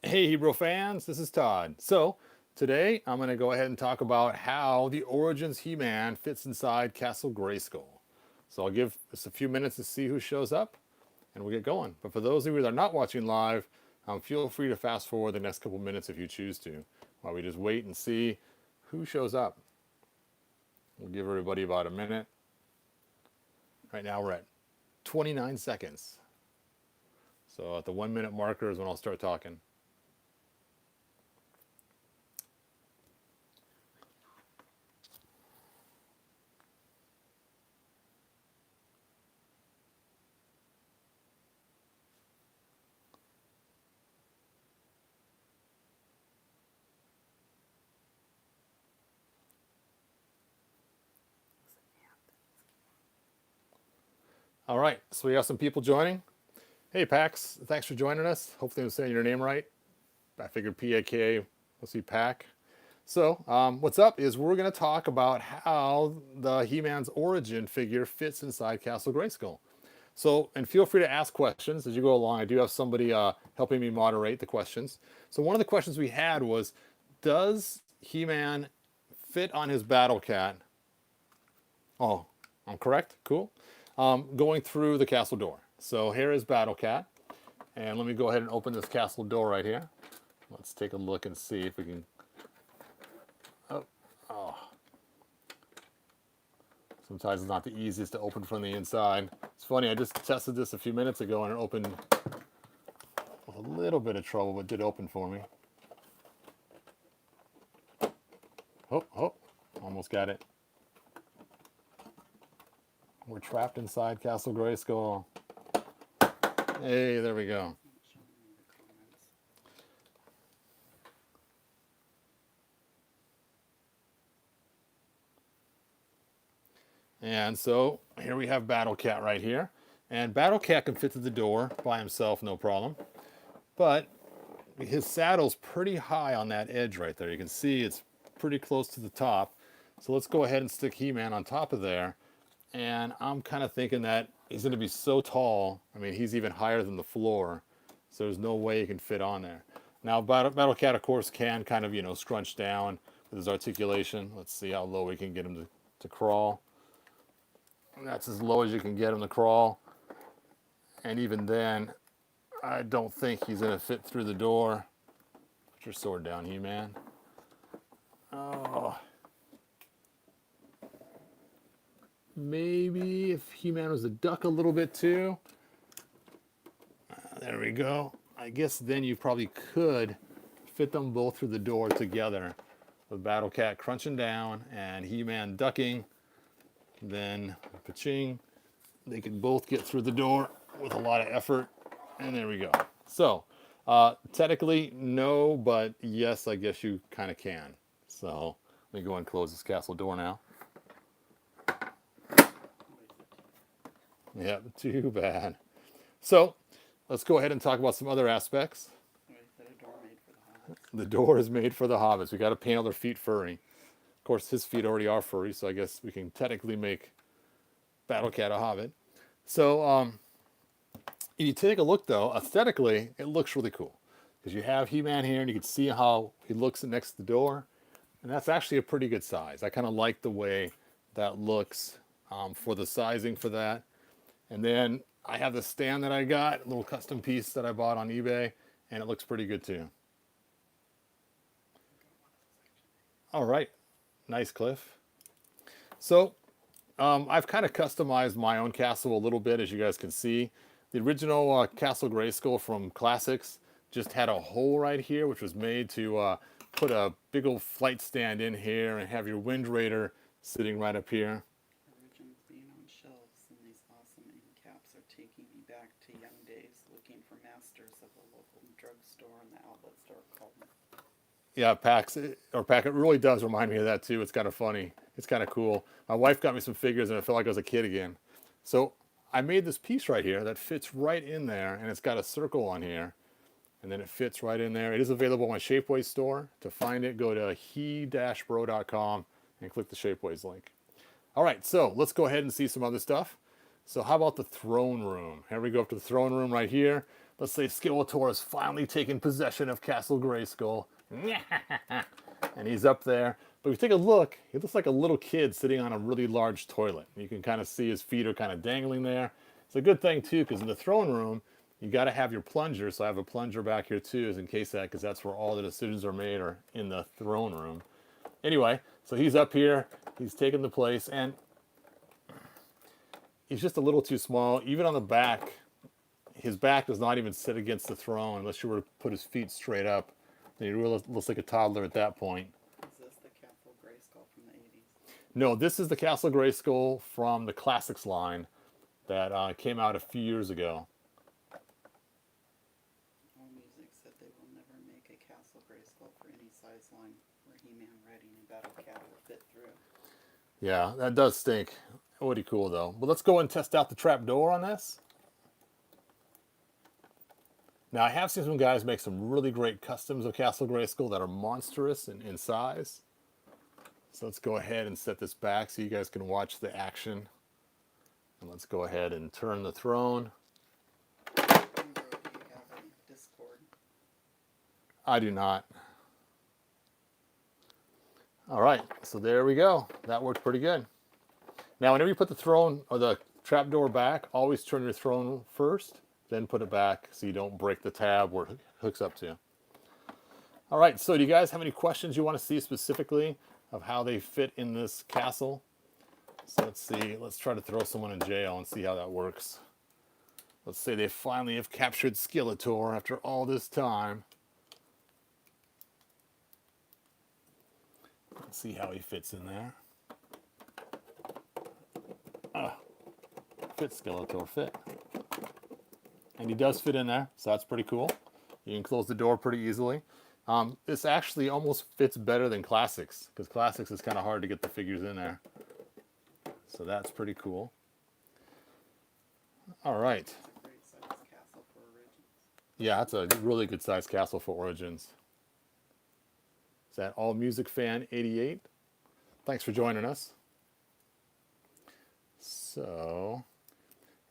Hey Hebrew fans, this is Todd. So today I'm going to go ahead and talk about how the Origins He-Man fits inside Castle Grayskull. So I'll give us a few minutes to see who shows up and we'll get going. But for those of you that are not watching live, feel free to fast forward the next couple minutes if you choose to, while we just wait and see who shows up. We'll give everybody about a minute. Right now we're at 29 seconds. So at the 1 minute marker is when I'll start talking. All right, so we have some people joining. Hey Pax, thanks for joining us. Hopefully I'm saying your name right. I figured P-A-K, let's see, Pack. So what's up is we're going to talk about how the He-Man's origin figure fits inside Castle Grayskull. So, and feel free to ask questions as you go along. I do have somebody helping me moderate the questions. So one of the questions we had was, does He-Man fit on his Battle Cat? Oh, I'm correct? Cool. Going through the castle door. So here is Battle Cat. And let me go ahead and open this castle door right here. Let's take a look and see if we can... Oh. Sometimes it's not the easiest to open from the inside. It's funny, I just tested this a few minutes ago and it opened with a little bit of trouble, but did open for me. Oh, almost got it. We're trapped inside Castle Grayskull. Hey, there we go. And so here we have Battle Cat right here. And Battle Cat can fit through the door by himself, no problem. But his saddle's pretty high on that edge right there. You can see it's pretty close to the top. So let's go ahead and stick He-Man on top of there. And I'm kind of thinking that he's going to be so tall. I mean, he's even higher than the floor. So there's no way he can fit on there. Now, Battle Cat, of course, can kind of, scrunch down with his articulation. Let's see how low we can get him to crawl. And that's as low as you can get him to crawl. And even then, I don't think he's going to fit through the door. Put your sword down, He-Man. Oh. Maybe if He-Man was to duck a little bit too. There we go. I guess then you probably could fit them both through the door together. With Battle Cat crunching down and He-Man ducking. Then, pa-ching, they can both get through the door with a lot of effort. And there we go. So, technically, no, but yes, I guess you kind of can. So, let me go and close this castle door now. Yeah, too bad. So, let's go ahead and talk about some other aspects. The door is made for the hobbits. We got to paint all their feet furry. Of course, his feet already are furry, so I guess we can technically make Battle Cat a hobbit. So, if you take a look, though, aesthetically, it looks really cool. Because you have He-Man here, and you can see how he looks next to the door. And that's actually a pretty good size. I kind of like the way that looks for the sizing for that. And then I have the stand that I got, a little custom piece that I bought on eBay, and it looks pretty good, too. All right. Nice, Cliff. So, I've kind of customized my own castle a little bit, as you guys can see. The original Castle Grayskull from Classics just had a hole right here, which was made to put a big old flight stand in here and have your Wind Raider sitting right up here. Origins being on shelves, and these awesome end caps are taking me back to young days looking for masters of the local drugstore and the outlet store called me. Yeah, Pack, it really does remind me of that too. It's kind of funny. It's kind of cool. My wife got me some figures and I felt like I was a kid again. So I made this piece right here that fits right in there, and it's got a circle on here. And then it fits right in there. It is available on my Shapeways store. To find it, go to he-bro.com and click the Shapeways link. All right, so let's go ahead and see some other stuff. So how about the throne room? Here we go up to the throne room right here. let's say Skeletor has finally taken possession of Castle Grayskull. And he's up there. But if you take a look, he looks like a little kid sitting on a really large toilet. You can kind of see his feet are kind of dangling there. It's a good thing too, because in the throne room, you got to have your plunger. So I have a plunger back here too, in case that, because that's where all the decisions are made, or in the throne room. Anyway, so he's up here, he's taking the place, and he's just a little too small. Even on the back, his back does not even sit against the throne unless you were to put his feet straight up. Then he really looks like a toddler at that point. Is this the Castle Grayskull from the 80s? No, this is the Castle Grayskull from the Classics line that came out a few years ago. All Music said they will never make a Castle Grayskull for any size line where He-Man, Redding, and Battle Cat will fit through. Yeah, that does stink. Pretty cool though. But let's go and test out the trap door on this. Now I have seen some guys make some really great customs of Castle Grayskull that are monstrous in size. So let's go ahead and set this back so you guys can watch the action. And let's go ahead and turn the throne. Andrew, do you have a Discord? I do not. All right, so there we go. That worked pretty good. Now, whenever you put the throne or the trapdoor back, always turn your throne first, then put it back so you don't break the tab where it hooks up to. All right, so do you guys have any questions you want to see specifically of how they fit in this castle? So let's see, let's try to throw someone in jail and see how that works. Let's say they finally have captured Skeletor after all this time. Let's see how he fits in there. Fit, Skeletor, fit. And he does fit in there, so that's pretty cool. You can close the door pretty easily. This actually almost fits better than Classics, because Classics is kind of hard to get the figures in there. So that's pretty cool. All right. Great size castle for Origins. Yeah, that's a really good sized castle for Origins. Is that All Music Fan 88? Thanks for joining us. So,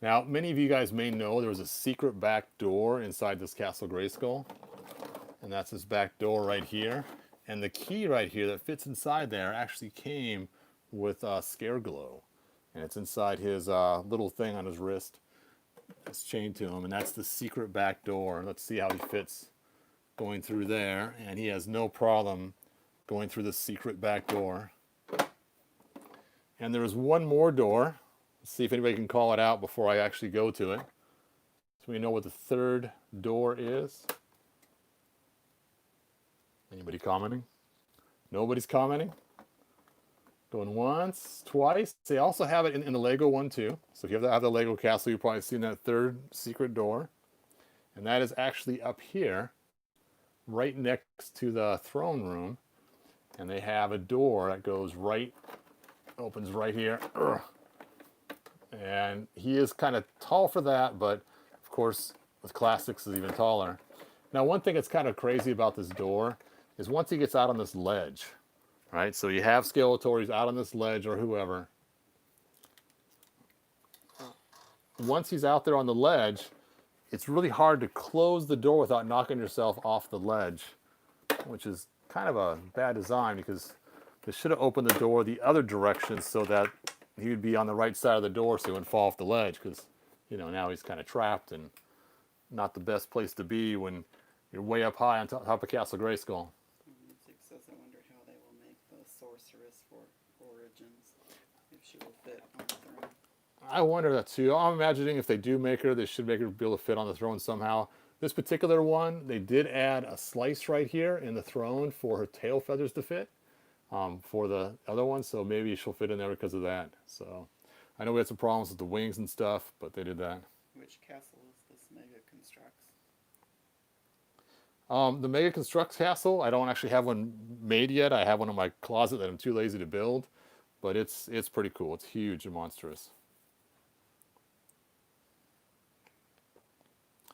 now many of you guys may know there was a secret back door inside this Castle Grayskull. And that's this back door right here. And the key right here that fits inside there actually came with Scare Glow. And it's inside his little thing on his wrist. It's chained to him, and that's the secret back door. Let's see how he fits going through there. And he has no problem going through the secret back door. And there is one more door. Let's see if anybody can call it out before I actually go to it. So we know what the third door is. Anybody commenting? Nobody's commenting? Going once, twice. They also have it in the Lego one too. So if you have the Lego castle, you've probably seen that third secret door. And that is actually up here, right next to the throne room. And they have a door that goes right, opens right here. And he is kind of tall for that, but of course, with Classics is even taller. Now, one thing that's kind of crazy about this door is once he gets out on this ledge, right? So you have Skeletor, he's out on this ledge or whoever. Once he's out there on the ledge, it's really hard to close the door without knocking yourself off the ledge, which is kind of a bad design because they should have opened the door the other direction so that he would be on the right side of the door so he wouldn't fall off the ledge because, you know, now he's kind of trapped and not the best place to be when you're way up high on top of Castle Grayskull. Music says I wondered how they will make the sorceress for Origins, if she will fit on the throne. I wonder that too. I'm imagining if they do make her, they should make her be able to fit on the throne somehow. This particular one, they did add a slice right here in the throne for her tail feathers to fit for the other one, so maybe she'll fit in there because of that. So I know we had some problems with the wings and stuff, but they did that. Which castle is this Mega Constructs? The Mega Constructs castle, I don't actually have one made yet. I have one in my closet that I'm too lazy to build, but it's pretty cool. It's huge and monstrous.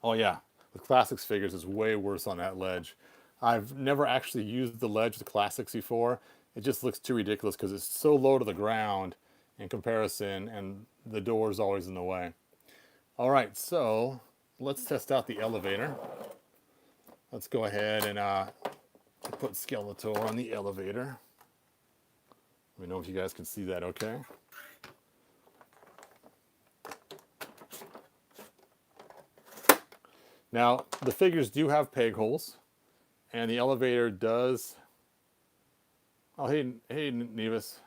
Oh yeah, with Classics figures, it's way worse on that ledge. I've never actually used the ledge with Classics before. It just looks too ridiculous because it's so low to the ground in comparison, and the door is always in the way. All right, so let's test out the elevator. Let's go ahead and put Skeletor on the elevator. Let me know if you guys can see that okay. Now, the figures do have peg holes, and the elevator does... Oh, hey Nevis.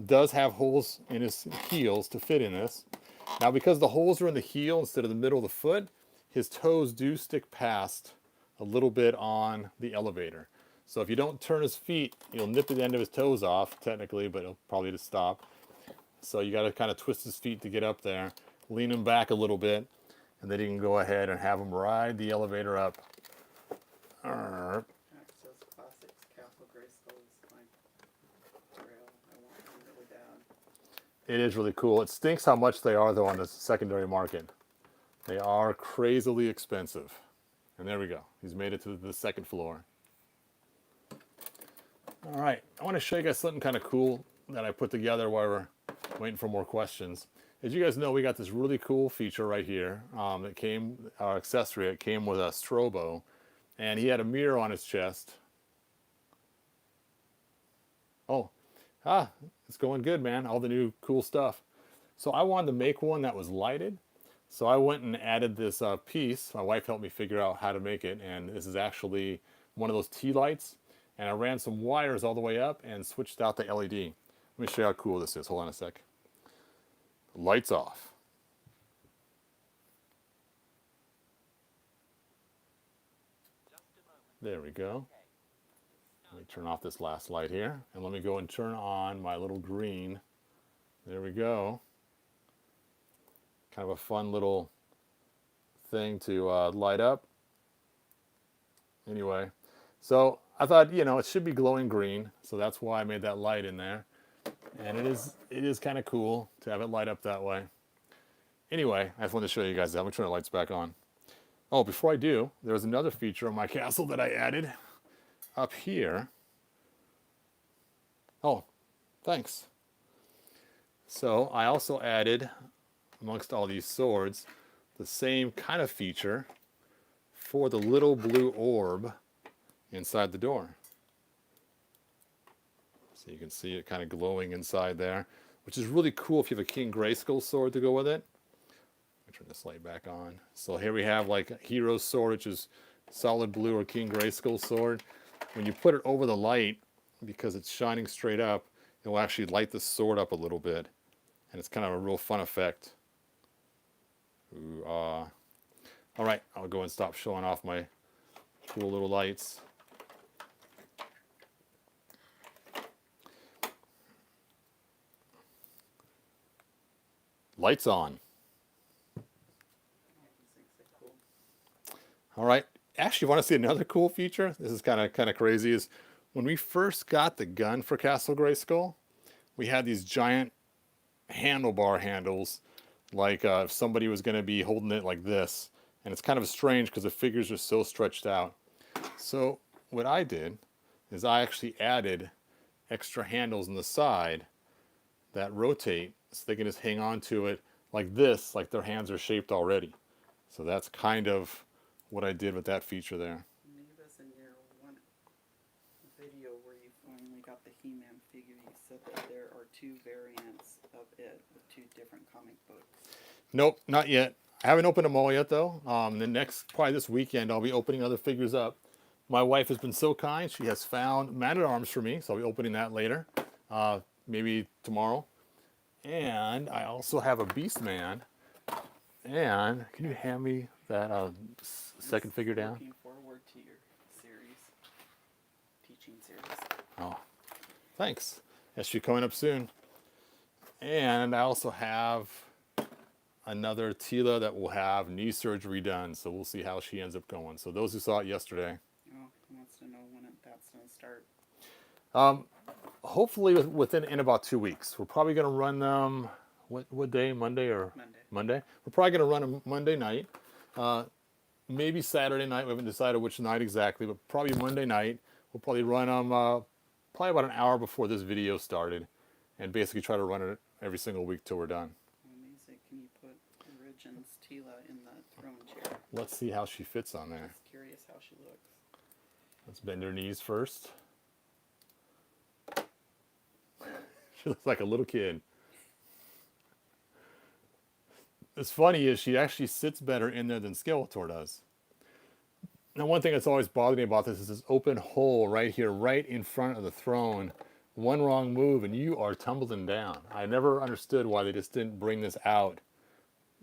Does have holes in his heels to fit in this. Now, because the holes are in the heel instead of the middle of the foot, his toes do stick past a little bit on the elevator. So if you don't turn his feet, you'll nip the end of his toes off, technically, but it'll probably just stop. So you got to kind of twist his feet to get up there, lean him back a little bit, and then you can go ahead and have him ride the elevator up. Access Classics Castle Grayskull is my trail. I want one really bad. It is really cool. It stinks how much they are, though, on the secondary market. They are crazily expensive. And there we go. He's made it to the second floor. All right. I want to show you guys something kind of cool that I put together while we're waiting for more questions. As you guys know, we got this really cool feature right here. It came, our accessory, it came with a strobo. And he had a mirror on his chest. Oh, it's going good, man. All the new cool stuff. So I wanted to make one that was lighted. So I went and added this piece. My wife helped me figure out how to make it. And this is actually one of those tea lights. And I ran some wires all the way up and switched out the LED. Let me show you how cool this is. Hold on a sec. Lights off. There we go. Let me turn off this last light here. And let me go and turn on my little green. There we go. Kind of a fun little thing to light up. Anyway, so I thought, you know, it should be glowing green. So that's why I made that light in there. And it is kind of cool to have it light up that way. Anyway, I just wanted to show you guys that. Let me turn the lights back on. Oh, before I do, there was another feature on my castle that I added up here. Oh, thanks. So I also added, amongst all these swords, the same kind of feature for the little blue orb inside the door. So you can see it kind of glowing inside there, which is really cool if you have a King Grayskull sword to go with it. Let me turn this light back on. So here we have like a hero sword, which is solid blue, or King Grayskull sword. When you put it over the light, because it's shining straight up, it will actually light the sword up a little bit. And it's kind of a real fun effect. Ooh, all right, I'll go and stop showing off my cool little lights. Lights on. All right. Actually, you want to see another cool feature? This is kind of crazy. Is when we first got the gun for Castle Grayskull, we had these giant handlebar handles, like if somebody was going to be holding it like this, and it's kind of strange because the figures are so stretched out. So what I did is I actually added extra handles on the side that rotate, so they can just hang on to it like this, like their hands are shaped already. So that's kind of what I did with that feature there. Nevis, in your one video where you finally got the He-Man figure, you said that there are 2 variants of it with 2 different comic books. Nope, not yet. I haven't opened them all yet, though. Probably this weekend, I'll be opening other figures up. My wife has been so kind. She has found Man-at-Arms for me, so I'll be opening that later, maybe tomorrow. And I also have a Beastman. And can you hand me that second figure down? Looking forward to your series, teaching series. Oh, thanks. That should be coming up soon. And I also have another Tila that will have knee surgery done, so we'll see how she ends up going. So those who saw it yesterday. Oh, he wants to know when that's going to start. Hopefully in about 2 weeks. We're probably going to run them, what day, Monday or? Monday. We're probably going to run them Monday night. Maybe Saturday night. We haven't decided which night exactly, but probably Monday night. We'll probably run them probably about an hour before this video started, and basically try to run it every single week till we're done. Amazing. Can you put Origin's Tila in the throne chair. Let's see how she fits on there. Just curious how she looks. Let's bend her knees first. She looks like a little kid. What's funny is she actually sits better in there than Skeletor does. Now, one thing that's always bothered me about this is this open hole right here, right in front of the throne. One wrong move and you are tumbling down. I never understood why they just didn't bring this out.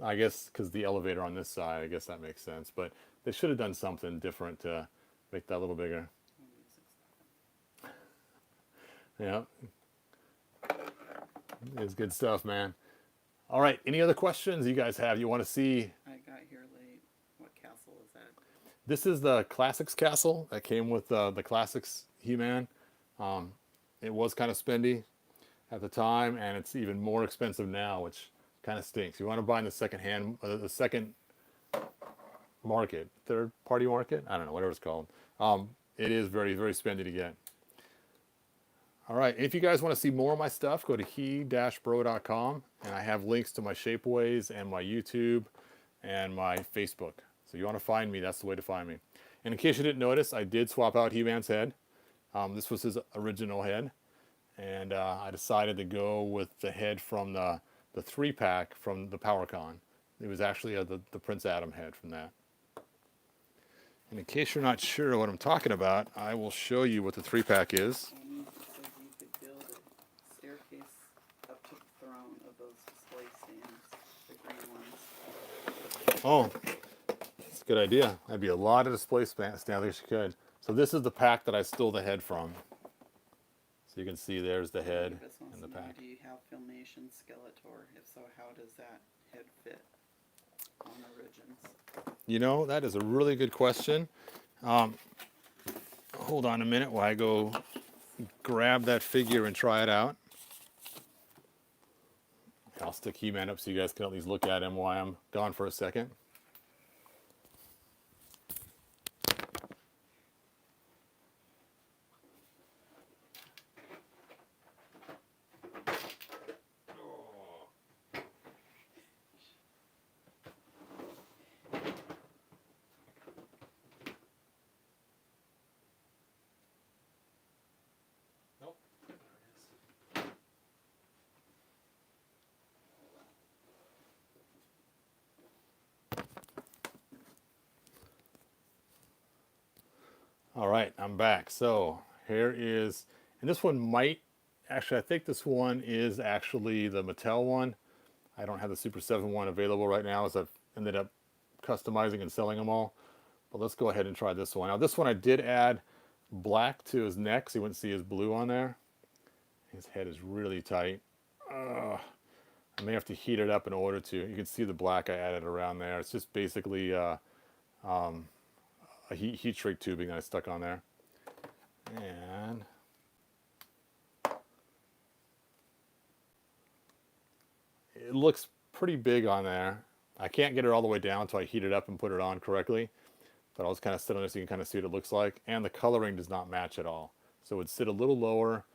I guess because the elevator on this side, I guess that makes sense. But they should have done something different to make that a little bigger. Yeah. It's good stuff, man. All right, any other questions you guys have you want to see? I got here late. What castle is that? This is the Classics Castle that came with the Classics He-Man. It was kind of spendy at the time, and it's even more expensive now, which kind of stinks. You want to buy in the the second market, third-party market? I don't know, whatever it's called. It is very, very spendy to get. All right, if you guys want to see more of my stuff, go to he-bro.com, and I have links to my Shapeways and my YouTube and my Facebook. So you want to find me, that's the way to find me. And in case you didn't notice, I did swap out He-Man's head. This was his original head, and I decided to go with the head from the 3-pack from the PowerCon. It was actually the Prince Adam head from that. And in case you're not sure what I'm talking about, I will show you what the 3-pack is. You could build a staircase up to the throne of those display stands, the green ones. Oh, that's a good idea. That'd be a lot of display stands. I wish you could. So this is the pack that I stole the head from. So you can see there's the head and the pack. Do you have Filmation Skeletor? If so, how does that head fit on Origins? You know, that is a really good question. Hold on a minute while I go grab that figure and try it out. I'll stick He-Man up so you guys can at least look at him while I'm gone for a second. All right, I'm back. So here is, and this one might, actually I think this one is actually the Mattel one. I don't have the Super 7 one available right now as I've ended up customizing and selling them all. But let's go ahead and try this one. Now this one I did add black to his neck so you wouldn't see his blue on there. His head is really tight. I may have to heat it up in order to. You can see the black I added around there. It's just basically a heat shrink tubing that I stuck on there. And it looks pretty big on there. I can't get it all the way down until I heat it up and put it on correctly. But I'll just kind of sit on it so you can kind of see what it looks like. And the coloring does not match at all. So it would sit a little lower,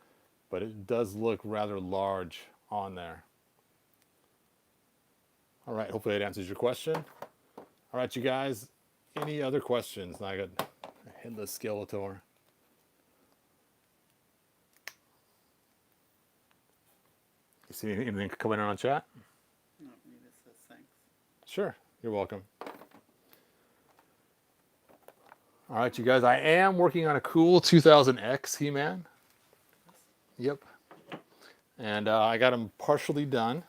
but it does look rather large on there. All right, hopefully that answers your question. All right, you guys, any other questions? Now I got a headless Skeletor. You see anything coming in on chat? No, maybe it says thanks. Sure, you're welcome. All right, you guys, I am working on a cool 2000X He-Man. Yep. And I got him partially done.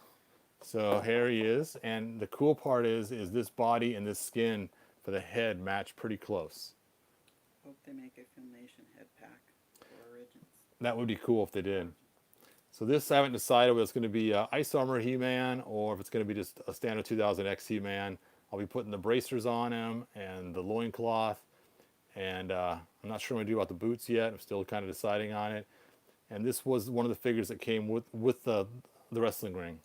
So here he is. And the cool part is this body and this skin for the head match pretty close. Hope they make a Filmation head pack for Origins. That would be cool if they did. So this, I haven't decided whether it's going to be Ice Armor He-Man or if it's going to be just a standard 2000X He-Man. I'll be putting the bracers on him and the loincloth. And I'm not sure what I'm going to do about the boots yet. I'm still kind of deciding on it. And this was one of the figures that came with the wrestling ring.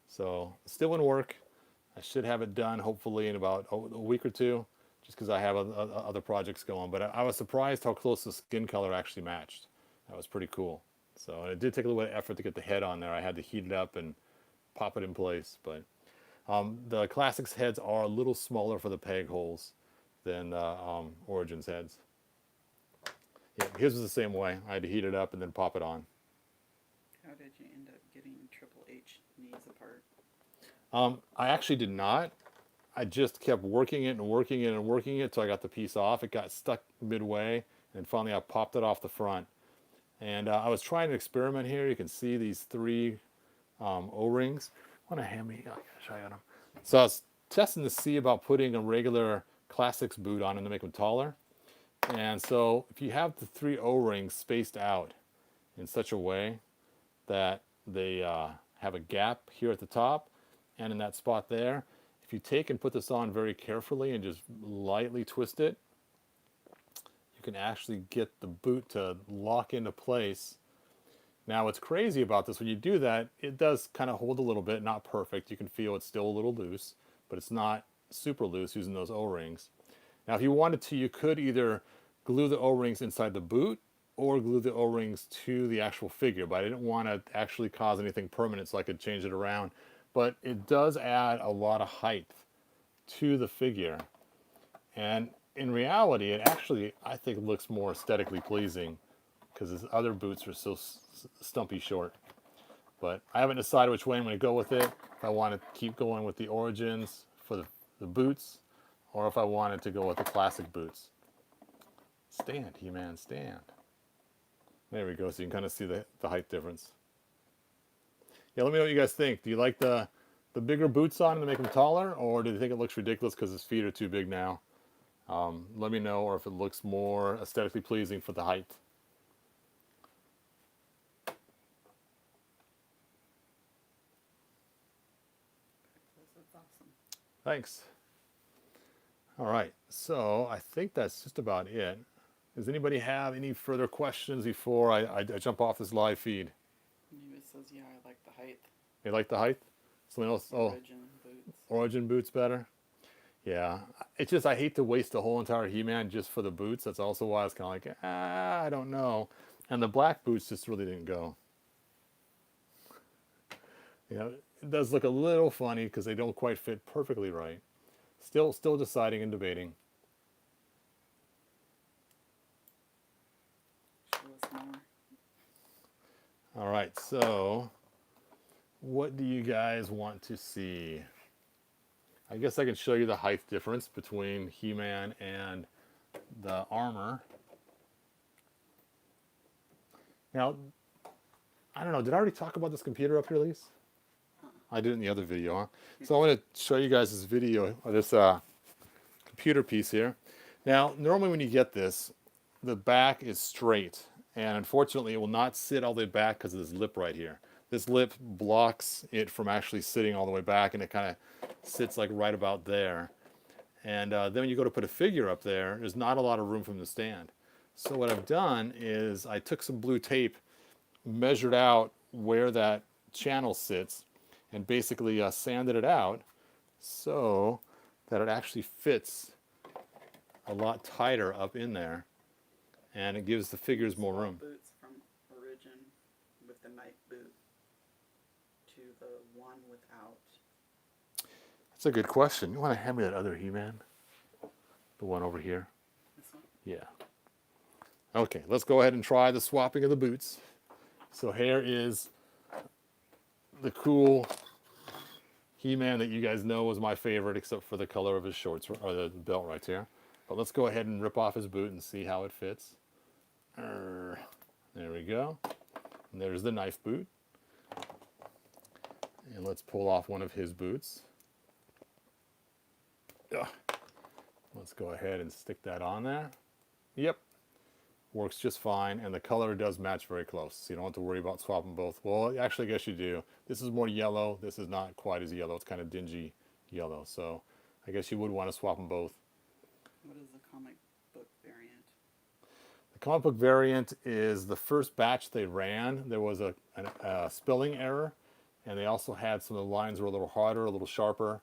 So still in work. I should have it done hopefully in about a week or two, just because I have other projects going. But I was surprised how close the skin color actually matched. That was pretty cool. So it did take a little bit of effort to get the head on there. I had to heat it up and pop it in place. But The Classics heads are a little smaller for the peg holes than Origins heads. Yeah, his was the same way. I had to heat it up and then pop it on. How did you end up getting Triple H knees apart? I actually did not. I just kept working it and working it and working it till I got the piece off. It got stuck midway, and finally I popped it off the front. And I was trying to experiment here. You can see these three O-rings. Want to hand me? I'll show you them. So I was testing to see about putting a regular Classics boot on them to make them taller. And so if you have the three O-rings spaced out in such a way that they have a gap here at the top and in that spot there, if you take and put this on very carefully and just lightly twist it, you can actually get the boot to lock into place. Now what's crazy about this, when you do that, it does kind of hold a little bit, not perfect. You can feel it's still a little loose, but it's not super loose using those O-rings. Now if you wanted to, you could either glue the O-rings inside the boot or glue the O-rings to the actual figure, but I didn't want to actually cause anything permanent, so I could change it around. But it does add a lot of height to the figure, and in reality it actually, I think, looks more aesthetically pleasing because his other boots are so stumpy short. But I haven't decided which way I'm going to go with it, if I want to keep going with the Origins for the boots, or if I wanted to go with the Classic boots. Stand, He-Man, stand. There we go, so you can kind of see the height difference. Yeah, let me know what you guys think. Do you like the bigger boots on him to make him taller, or do you think it looks ridiculous because his feet are too big now? Let me know, or if it looks more aesthetically pleasing for the height. That's awesome. Thanks. All right, so I think that's just about it. Does anybody have any further questions before I jump off this live feed? Maybe it says, yeah, I like the height. You like the height? Something else? Oh, Origin boots. Origin boots better? Yeah. It's just I hate to waste the whole entire He-Man just for the boots. That's also why I was kind of like, I don't know. And the black boots just really didn't go. You know, it does look a little funny because they don't quite fit perfectly right. Still deciding and debating. Show us more. All right, so what do you guys want to see? I guess I can show you the height difference between He-Man and the armor. Now, I don't know, did I already talk about this computer up here, Lise? I did in the other video, huh? So I want to show you guys this video, or this computer piece here. Now, normally when you get this, the back is straight, and unfortunately it will not sit all the way back because of this lip right here. This lip blocks it from actually sitting all the way back, and it kind of sits like right about there. And then when you go to put a figure up there, there's not a lot of room from the stand. So what I've done is I took some blue tape, measured out where that channel sits, and basically sanded it out so that it actually fits a lot tighter up in there, and it gives the figures more room. Boots from Origin with the knife boot to the one without. That's a good question. You want to hand me that other He-Man? The one over here? This one? Yeah. Okay, let's go ahead and try the swapping of the boots. So here is the cool He-Man that you guys know was my favorite, except for the color of his shorts, or the belt right here. But let's go ahead and rip off his boot and see how it fits. There we go. And there's the knife boot. And let's pull off one of his boots. Ugh. Let's go ahead and stick that on there. Yep. Works just fine, and the color does match very close, so you don't have to worry about swapping both. Well, actually, I guess you do. This is more yellow. This is not quite as yellow. It's kind of dingy yellow, so I guess you would want to swap them both. What is the comic book variant? The comic book variant is the first batch they ran. There was a spelling error, and they also had some of the lines were a little harder, a little sharper,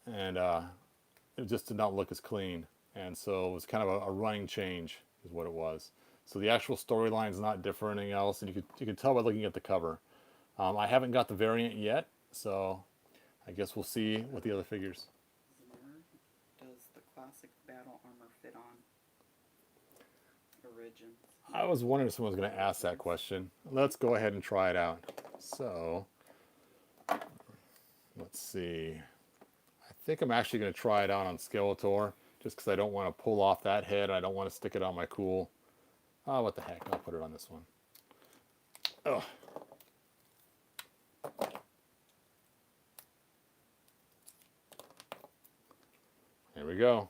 and it just did not look as clean. And so it was kind of a running change is what it was. So the actual storyline is not different or anything else, and you can tell by looking at the cover. I haven't got the variant yet, so I guess we'll see with the other figures. Zimmer, does the classic battle armor fit on Origins? I was wondering if someone was going to ask that question. Let's go ahead and try it out. So, let's see. I think I'm actually going to try it out on Skeletor, just because I don't want to pull off that head. I don't want to stick it on my cool. Oh, what the heck. I'll put it on this one. Oh. There we go.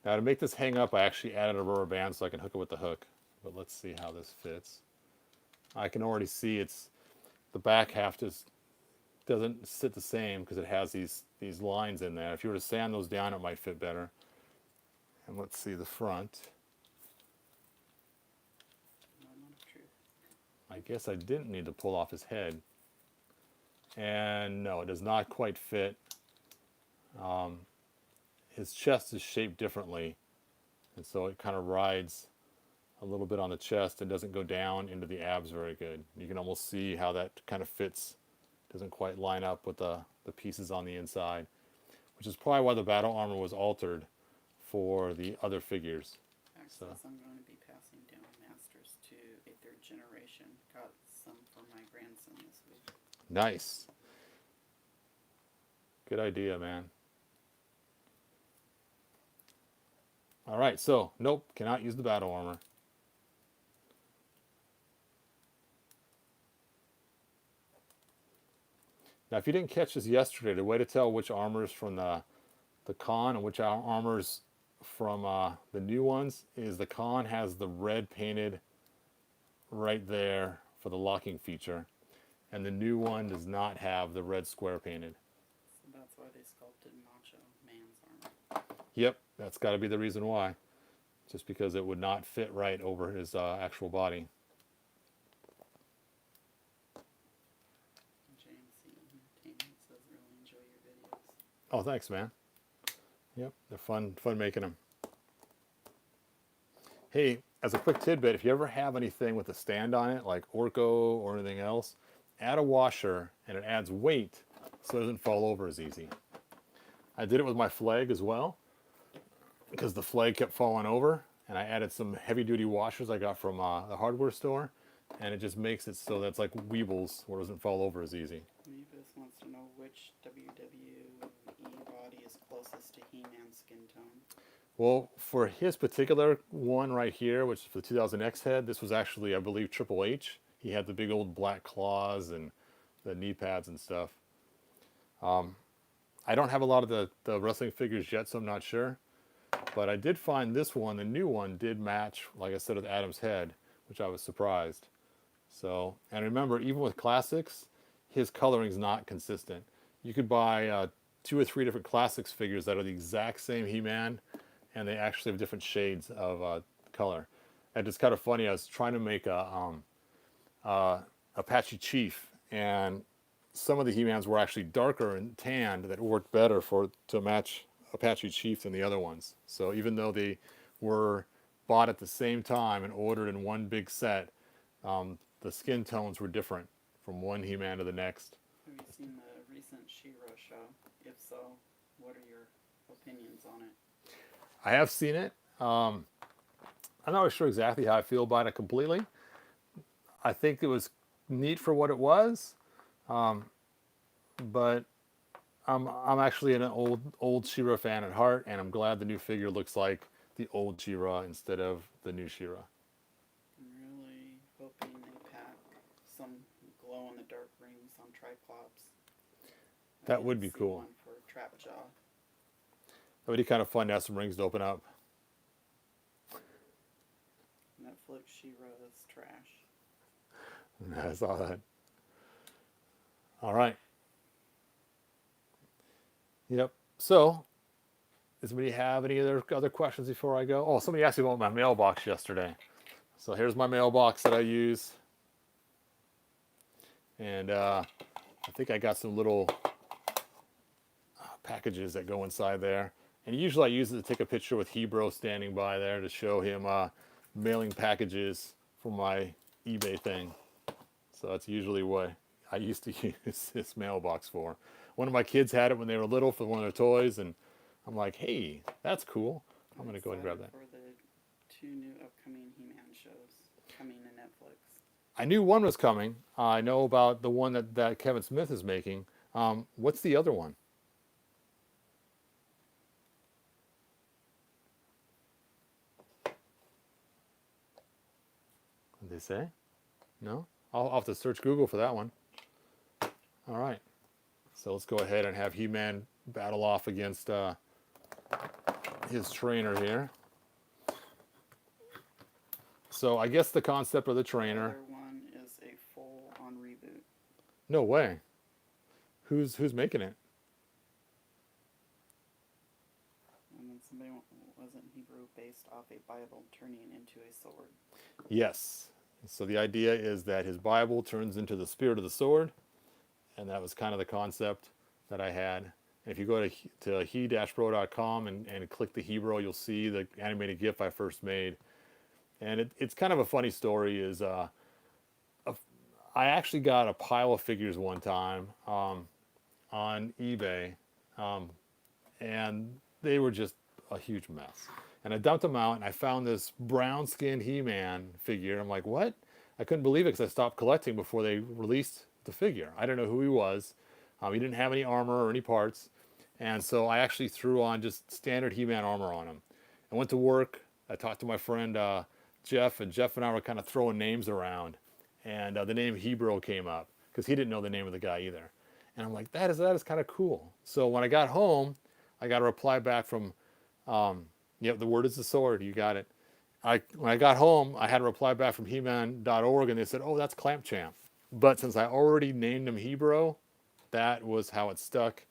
Now to make this hang up, I actually added a rubber band so I can hook it with the hook. But let's see how this fits. I can already see it's the back half just doesn't sit the same because it has these lines in there. If you were to sand those down, it might fit better. And let's see the front. Moment of truth. I guess I didn't need to pull off his head. And no, it does not quite fit. His chest is shaped differently, and so it kind of rides a little bit on the chest and doesn't go down into the abs very good. You can almost see how that kind of fits. Doesn't quite line up with the pieces on the inside, which is probably why the battle armor was altered for the other figures. Actually, I'm going to be passing down Masters to a third generation. Got some for my grandson this week. Nice. Good idea, man. All right, so nope, cannot use the battle armor. Now, if you didn't catch this yesterday, the way to tell which armor is from the con and which armors from the new ones is the con has the red painted right there for the locking feature, and the new one does not have the red square painted. So that's why they sculpted Macho Man's armor. Yep, that's got to be the reason why. Just because it would not fit right over his actual body. JMC Entertainment says really enjoy your videos. Oh, thanks, man. Yep, they're fun making them. Hey, as a quick tidbit, if you ever have anything with a stand on it, like Orko or anything else, add a washer and it adds weight so it doesn't fall over as easy. I did it with my flag as well, because the flag kept falling over, and I added some heavy-duty washers I got from the hardware store, and it just makes it so that's like Weebles, where it doesn't fall over as easy. Nevis wants to know which WWE body is closest to He-Man's skin tone. Well, for his particular one right here, which is for the 2000X head, this was actually, I believe, Triple H. He had the big old black claws and the knee pads and stuff. I don't have a lot of the wrestling figures yet, so I'm not sure. But I did find this one, the new one, did match, like I said, with Adam's head, which I was surprised. So, and remember, even with classics, his coloring is not consistent. You could buy 2 or 3 different classics figures that are the exact same He-Man, and they actually have different shades of color. And it's kind of funny. I was trying to make a Apache Chief, and some of the He-Mans were actually darker and tanned that worked better to match Apache Chief than the other ones. So even though they were bought at the same time and ordered in one big set, the skin tones were different from one He-Man to the next. Have you seen the recent She-Ra show? If so, what are your opinions on it? I have seen it. I'm not sure exactly how I feel about it completely. I think it was neat for what it was, but I'm actually an old She-Ra fan at heart, and I'm glad the new figure looks like the old She-Ra instead of the new She-Ra. I'm really hoping they pack some glow-in-the-dark rings on Tripods. That would be cool. One for Trapjaw. That would be kind of fun to have some rings to open up. Netflix She-Ra is trash. I saw that. All right. Yep. So, does anybody have any other questions before I go? Oh, somebody asked me about my mailbox yesterday. So here's my mailbox that I use. And I think I got some little packages that go inside there. And usually I use it to take a picture with Hebro standing by there to show him mailing packages for my eBay thing. So that's usually what I used to use this mailbox for. One of my kids had it when they were little for one of their toys, and I'm like, hey, that's cool. I'm going to go ahead and grab that. For the 2 new upcoming He-Man shows coming to Netflix. I knew one was coming. I know about the one that Kevin Smith is making. What's the other one? Did they say? No? I'll have to search Google for that one. All right. So let's go ahead and have He-Man battle off against his trainer here. So I guess the concept of the trainer. The other one is a full-on reboot. No way. Who's making it? And then somebody wasn't Hebrew based off a Bible turning into a sword. Yes. So the idea is that his Bible turns into the spirit of the sword, and that was kind of the concept that I had. And if you go to he-bro.com and click the Hebrew, you'll see the animated GIF I first made. And it's kind of a funny story. I actually got a pile of figures one time on eBay, and they were just a huge mess. And I dumped them out, and I found this brown-skinned He-Man figure. I'm like, what? I couldn't believe it because I stopped collecting before they released the figure. I didn't know who he was. He didn't have any armor or any parts. And so I actually threw on just standard He-Man armor on him. I went to work. I talked to my friend Jeff, and Jeff and I were kind of throwing names around. And the name Hebrew came up because he didn't know the name of the guy either. And I'm like, that is kind of cool. So when I got home, I got a reply back from, yep, the word is the sword. You got it. When I got home, I had a reply back from He-Man.org, and they said, oh, that's Clamp Champ. But since I already named him Hebrew, that was how it stuck,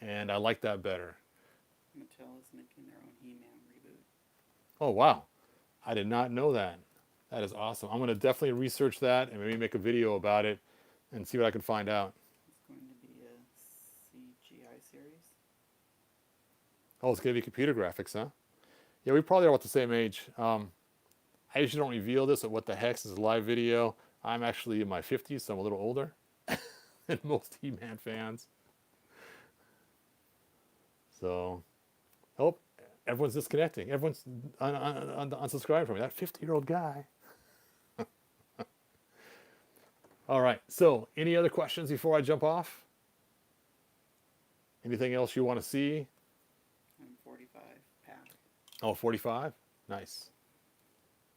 and I like that better. Mattel is making their own He-Man reboot. Oh, wow. I did not know that. That is awesome. I'm going to definitely research that and maybe make a video about it and see what I can find out. It's going to be a CGI series. Oh, it's going to be computer graphics, huh? Yeah, we probably are about the same age. I usually don't reveal this, but what the heck is a live video. I'm actually in my 50s, so I'm a little older than most He-Man fans. So, oh, everyone's disconnecting. Everyone's unsubscribing from me. That 50-year-old guy. All right, so any other questions before I jump off? Anything else you want to see? I'm 45 pack. Oh, 45? Nice.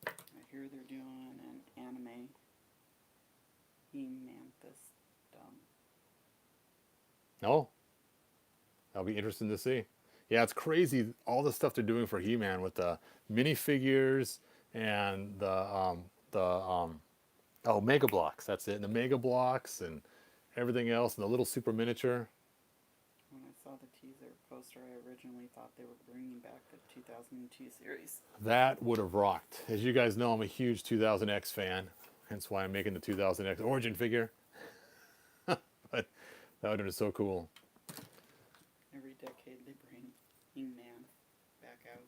I hear they're doing an anime He-Mantis. Oh, that'll be interesting to see. Yeah, it's crazy all the stuff they're doing for He-Man with the minifigures and the Mega Blocks. That's it. And the Mega Blocks and everything else, and the little super miniature. When I saw the teaser poster, I originally thought they were bringing back the 2002 series. That would have rocked. As you guys know, I'm a huge 2000X fan, hence why I'm making the 2000X origin figure. But that would have been so cool. Every decade they bring He-Man back out.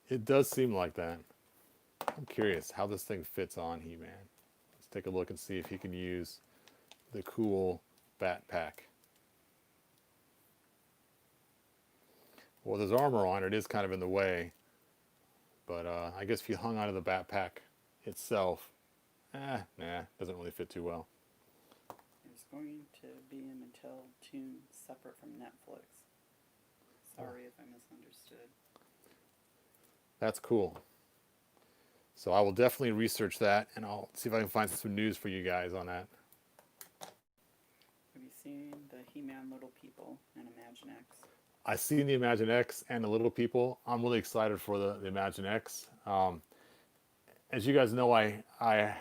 It does seem like that. I'm curious how this thing fits on He-Man. Let's take a look and see if he can use the cool bat pack. Well, with his armor on, it is kind of in the way. But I guess if you hung onto the bat pack itself, doesn't really fit too well. There's going to be a Mattel tune separate from Netflix. Sorry if I misunderstood. That's cool. So I will definitely research that, and I'll see if I can find some news for you guys on that. Have you seen the He-Man Little People and Imagine X? I've seen the Imagine X and the Little People. I'm really excited for the Imagine X. As you guys know, I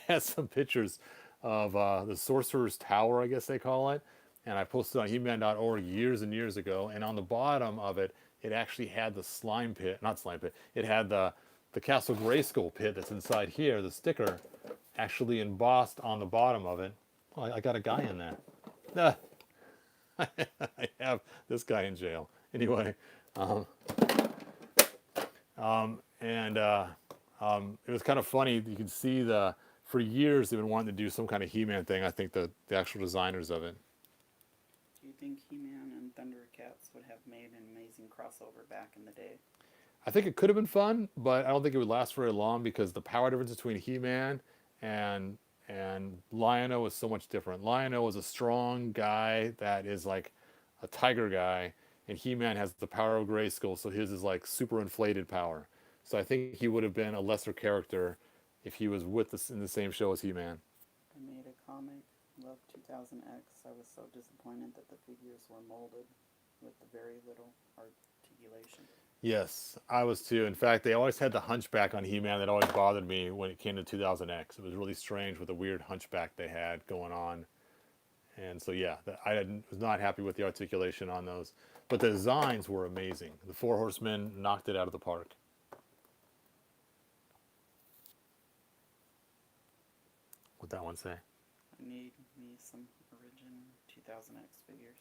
had some pictures of the Sorcerer's Tower, I guess they call it, and I posted on He-Man.org years and years ago. And on the bottom of it, it actually had the slime pit, not slime pit. It had the Castle Grayskull pit that's inside here. The sticker actually embossed on the bottom of it. Oh, I got a guy in there. I have this guy in jail. Anyway, it was kind of funny. You can see the for years they've been wanting to do some kind of He-Man thing. I think the actual designers of it. Do you think He-Man and Thundercats would have made an amazing crossover back in the day? I think it could have been fun, but I don't think it would last very long because the power difference between He-Man and Lion-O is so much different. Lion-O is a strong guy that is like a tiger guy, and He-Man has the power of Grayskull, so his is like super inflated power. So I think he would have been a lesser character if he was with us in the same show as He-Man. I made a comic, Love 2000X. I was so disappointed that the figures were molded with very little articulation. Yes, I was too. In fact, they always had the hunchback on He-Man that always bothered me when it came to 2000X. It was really strange with the weird hunchback they had going on. And so, yeah, was not happy with the articulation on those. But the designs were amazing. The Four Horsemen knocked it out of the park. What'd that one say? I need me some original 2000X figures.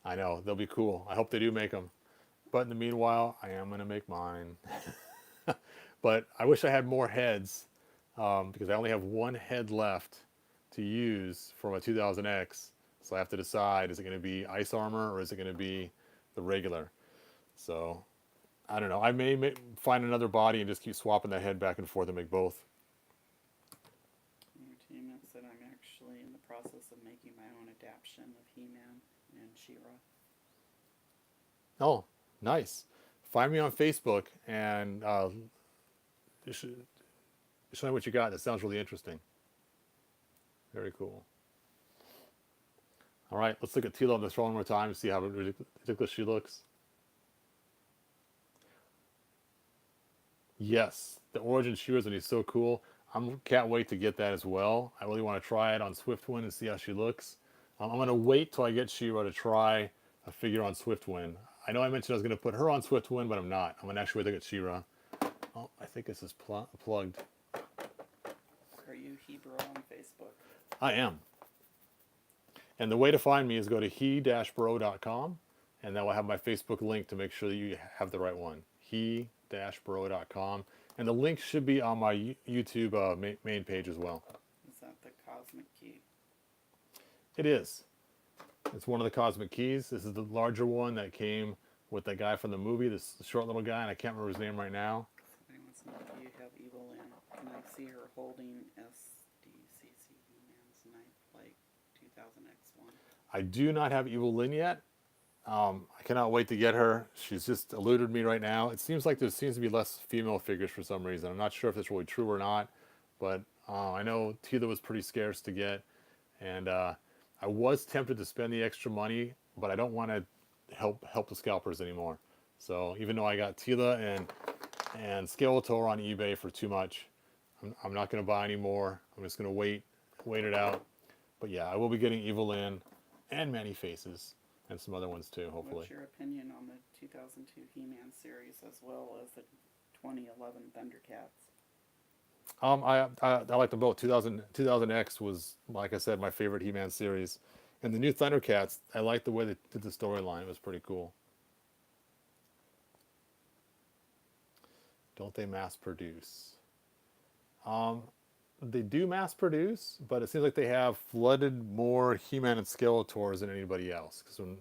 I know, they'll be cool. I hope they do make them. But in the meanwhile, I am going to make mine. But I wish I had more heads because I only have one head left to use for my 2000X. So I have to decide, is it going to be Ice Armor or is it going to be the regular? So I don't know. I may find another body and just keep swapping that head back and forth and make both. Entertainment said I'm actually in the process of making my own adaptation of He-Man and She-Ra. Oh, nice. Find me on Facebook and show me what you got. That sounds really interesting. Very cool. All right, let's look at Tila on the throne one more time and see how ridiculous she looks. Yes, the origin She-Ra's and he's so cool. Can't wait to get that as well. I really want to try it on Swiftwind and see how she looks. I'm going to wait till I get She-Ra to try a figure on Swiftwind. I know I mentioned I was going to put her on Swiftwind, but I'm not. I'm going to actually wait to get She-Ra. Oh, I think this is plugged. Are you Hebrew on Facebook? I am. And the way to find me is go to he-bro.com, and that will have my Facebook link to make sure that you have the right one. he-bro.com. And the link should be on my YouTube main page as well. Is that the Cosmic Key? It is. It's one of the Cosmic Keys. This is the larger one that came with the guy from the movie, this short little guy, and I can't remember his name right now. Somebody wants to know if you have Evil Lynn. Can I see her holding SDCC He-Man's knife like 2000X1? I do not have Evil Lynn yet. I cannot wait to get her. She's just eluded me right now. It seems like there seems to be less female figures for some reason. I'm not sure if that's really true or not, but I know Tila was pretty scarce to get, and I was tempted to spend the extra money, but I don't want to help the scalpers anymore. So even though I got Tila and Skeletor on eBay for too much, I'm not going to buy any more. I'm just going to wait it out. But yeah, I will be getting Evil Lynn and Many Faces. And some other ones too, hopefully. What's your opinion on the 2002 He-Man series as well as the 2011 Thundercats? I like them both. 2000X was, like I said, my favorite He-Man series. And the new Thundercats, I like the way they did the storyline. It was pretty cool. Don't they mass produce? They do mass produce, but it seems like they have flooded more He-Man and Skeletors than anybody else. Because when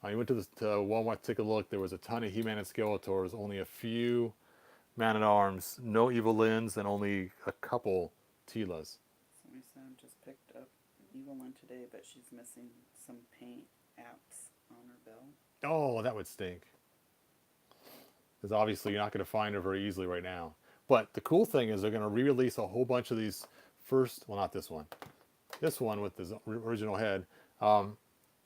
I went to Walmart to take a look, there was a ton of He-Man and Skeletors, only a few Man-at-Arms, no Evil Lyns, and only a couple Tilas. Somebody said just picked up Evil Lynn today, but she's missing some paint apps on her belt. Oh, that would stink. Because obviously you're not going to find her very easily right now. But the cool thing is they're going to re-release a whole bunch of these not this one with this original head,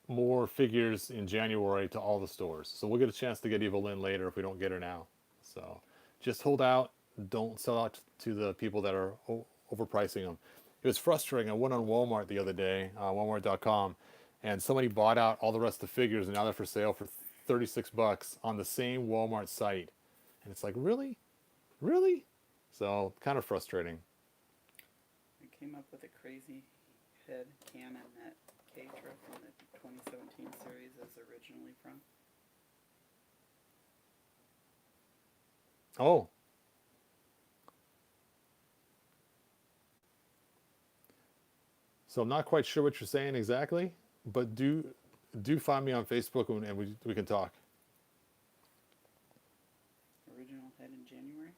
more figures in January to all the stores. So we'll get a chance to get Evil Lynn later if we don't get her now. So just hold out. Don't sell out to the people that are overpricing them. It was frustrating. I went on Walmart the other day, walmart.com, and somebody bought out all the rest of the figures, and now they're for sale for $36 on the same Walmart site. And it's like, really? Really? So kind of frustrating. I came up with a crazy head cannon that K-Tra from the 2017 series is originally from. Oh. So I'm not quite sure what you're saying exactly, but do find me on Facebook and we can talk. Original head in January.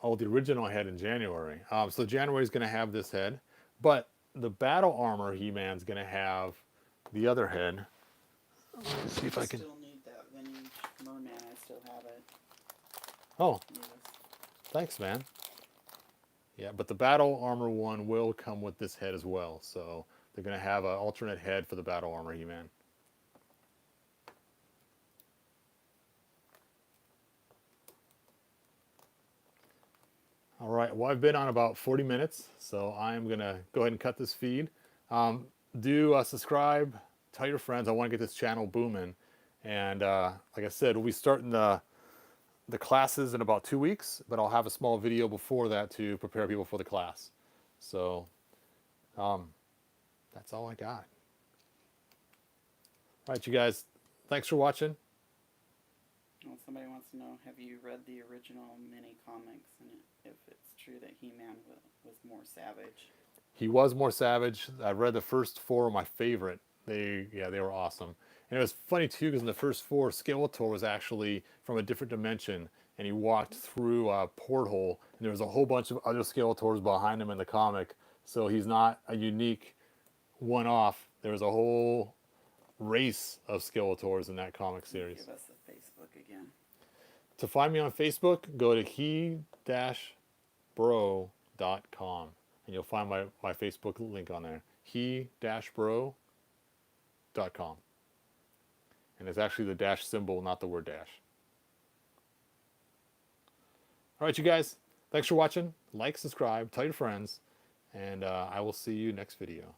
Oh, the original head in January. So January is going to have this head, but the battle armor He-Man's going to have the other head. Let me see if I can. Still need that vintage merman. I still have it. Oh, Yes. thanks, man. Yeah, but the battle armor one will come with this head as well. So they're going to have an alternate head for the battle armor He-Man. All right, well, I've been on about 40 minutes, so I'm going to go ahead and cut this feed. Do subscribe, tell your friends. I want to get this channel booming. And like I said, we'll be starting the classes in about 2 weeks, but I'll have a small video before that to prepare people for the class. So that's all I got. All right, you guys, thanks for watching. Well, somebody wants to know, have you read the original mini comics and if it's true that He-Man was more savage? He was more savage. I read the first 4, my favorite. They were awesome. And it was funny too, because in the first 4, Skeletor was actually from a different dimension, and he walked through a porthole, and there was a whole bunch of other Skeletors behind him in the comic. So he's not a unique one-off. There was a whole race of Skeletors in that comic series. Give us the Facebook again. To find me on Facebook, go to he-bro.com. And you'll find my Facebook link on there. he-bro.com. And it's actually the dash symbol, not the word dash. All right, you guys. Thanks for watching. Like, subscribe, tell your friends. And I will see you next video.